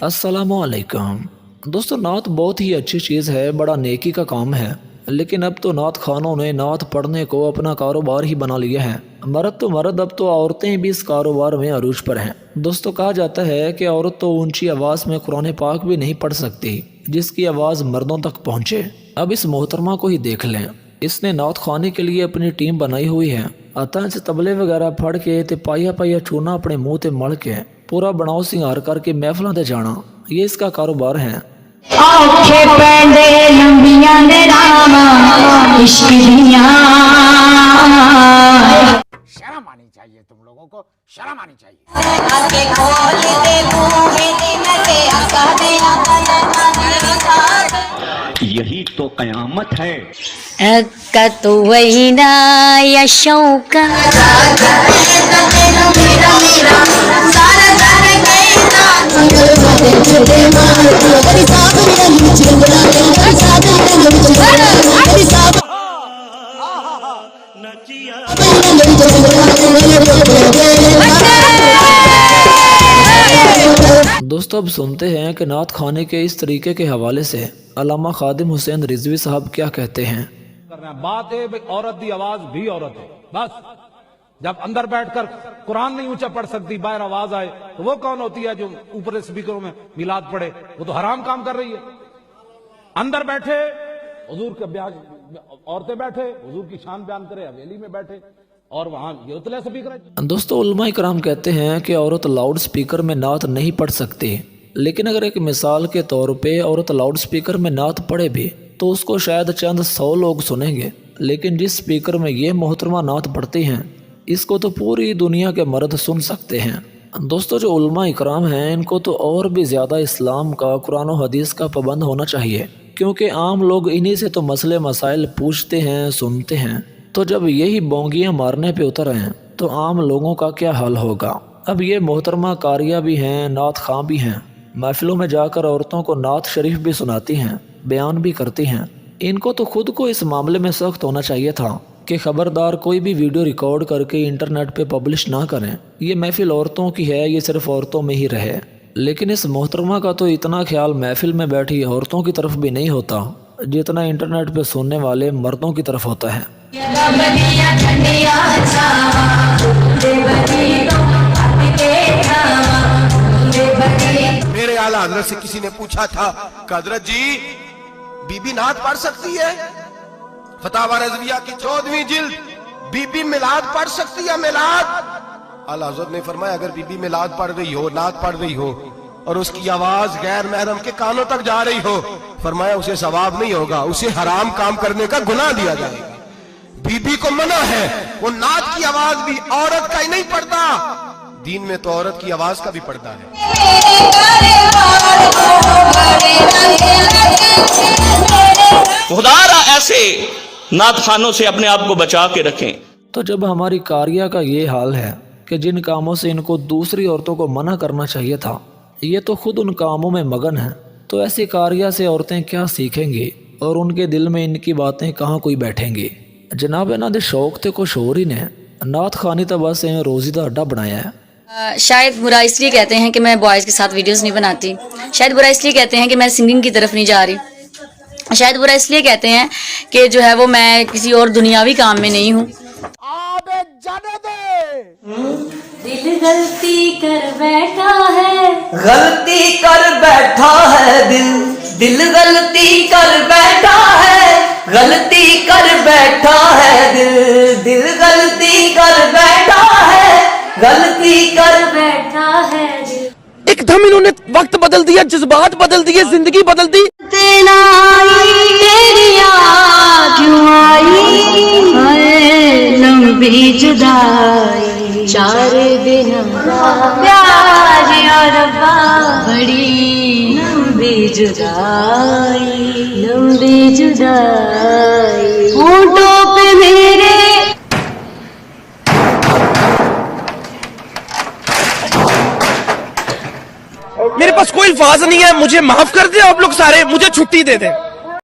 अस्सलामुअलैकुम दोस्तों, नात बहुत ही अच्छी चीज़ है, बड़ा नेकी का काम है। लेकिन अब तो नात खानों ने नात पढ़ने को अपना कारोबार ही बना लिया है। मर्द तो मर्द, अब तो औरतें भी इस कारोबार में अरूज पर हैं। दोस्तों, कहा जाता है कि औरत तो ऊंची आवाज़ में कुरान पाक भी नहीं पढ़ सकती जिसकी आवाज़ मर्दों तक पहुँचे। अब इस मोहतरमा को ही देख लें, इसने नात खाने के लिए अपनी टीम बनाई हुई है। अतः तबले वगैरह फड़ के ते पाइया पाइया चूना अपने मुँह ते मल के पूरा बनाओ सिंगार करके महफलों ते जाना, ये इसका कारोबार है। शर्म आनी चाहिए, तुम लोगों को शर्म आनी चाहिए। यही तो कयामत है। तो वही ना यशों का दोस्तों, अब सुनते हैं कि नात खाने के इस तरीके के हवाले से अल्लामा खादिम हुसैन रिजवी साहब क्या कहते हैं। बात है भाई, औरत दी आवाज भी औरत है। बस जब अंदर बैठकर कुरान नहीं ऊंचा पढ़ सकती, बाहर आवाज आए तो वो कौन होती है जो ऊपर स्पीकरों में मिलाद पढ़े? वो तो हराम काम कर रही है। अंदर बैठे हुजूर के ब्याह, औरतें बैठे हुजूर की शान बयान करे, हवेली में बैठे और वहां ये उतले स्पीकर है। दोस्तों, उलमा इकराम कहते हैं कि औरत लाउड स्पीकर में नात नहीं पढ़ सकती, लेकिन अगर एक मिसाल के तौर पे औरत लाउड स्पीकर में नात पढ़े भी तो उसको शायद चंद 100 लोग सुनेंगे। लेकिन जिस स्पीकर में ये मोहतरमा नात पढ़ती हैं, इसको तो पूरी दुनिया के मर्द सुन सकते हैं। दोस्तों, जो उलमा इकराम हैं, इनको तो और भी ज़्यादा इस्लाम का, कुरान और हदीस का पाबंद होना चाहिए, क्योंकि आम लोग इन्हीं से तो मसले मसाइल पूछते हैं, सुनते हैं। तो जब यही बोंगियाँ मारने पे उतर हैं तो आम लोगों का क्या हाल होगा। अब ये मोहतरमा कारिया भी हैं, नात खां भी हैं, महफिलों में जाकर औरतों को नात शरीफ भी सुनाती हैं, बयान भी करती हैं। इनको तो खुद को इस मामले में सख्त होना चाहिए था कि खबरदार कोई भी वीडियो रिकॉर्ड करके इंटरनेट पे पब्लिश ना करें। ये महफिल औरतों की है, ये सिर्फ औरतों में ही रहे। लेकिन इस मोहतरमा का तो इतना ख्याल महफिल में बैठी औरतों की तरफ भी नहीं होता जितना इंटरनेट पे सुनने वाले मर्दों की तरफ होता है। मेरे आला हजरत से किसी ने पूछा था कि हजरत जी, बीबी नात पढ़ सकती है? फतावा रज़विया की 14वीं जिल्द, बीबी मिलाद पढ़ सकती है? मिलाद। आला हजरत ने फरमाया, अगर बीबी मिलाद पढ़ रही हो, नात पढ़ रही हो और उसकी आवाज गैर महरम के कानों तक जा रही हो, फरमाया उसे सवाब नहीं होगा, उसे हराम काम करने का गुनाह दिया जाएगा। बीबी को मना है, वो नात की आवाज भी औरत का ही नहीं पढ़ता, दीन में तो औरत की आवाज का भी पर्दा है। खुदारा ऐसे नात खानों से अपने आप को बचा के रखें। तो जब हमारी कारिया का ये हाल है कि जिन कामों से इनको दूसरी औरतों को मना करना चाहिए था, ये तो खुद उन कामों में मगन है, तो ऐसी कारिया से औरतें क्या सीखेंगी और उनके दिल में इनकी बातें कहाँ कोई बैठेंगी। जनाब, इन्हों दे शौक ते कुछ होर ही ने, नात खानी तो बस रोज़ी का अड्डा बनाया है। शायद बुरा इसलिए कहते हैं कि मैं बॉयज़ के साथ वीडियोस नहीं बनाती, शायद बुरा इसलिए कहते हैं कि मैं सिंगिंग की तरफ नहीं जा रही, शायद बुरा इसलिए कहते हैं कि जो है वो मैं किसी और दुनियावी काम में नहीं हूँ। दिल गलती कर बैठा है, गलती कर बैठा है दिल गलती कर बैठा है, गलती कर बैठा है दिल गलती कर बैठा है, गलती कर बैठा है दिल। एकदम इन्होंने वक्त बदल दिया, जज्बात बदल दिए, जिंदगी बदल दी। तेरी याद क्यों आई, लंबी जुदाई, 4 दिन प्यार और बड़ी लंबी जुदाई, लंबी जुदाई, होंठों पे मेरे। मेरे पास कोई अल्फाज नहीं है, मुझे माफ कर दे आप लोग सारे, मुझे छुट्टी दे दे।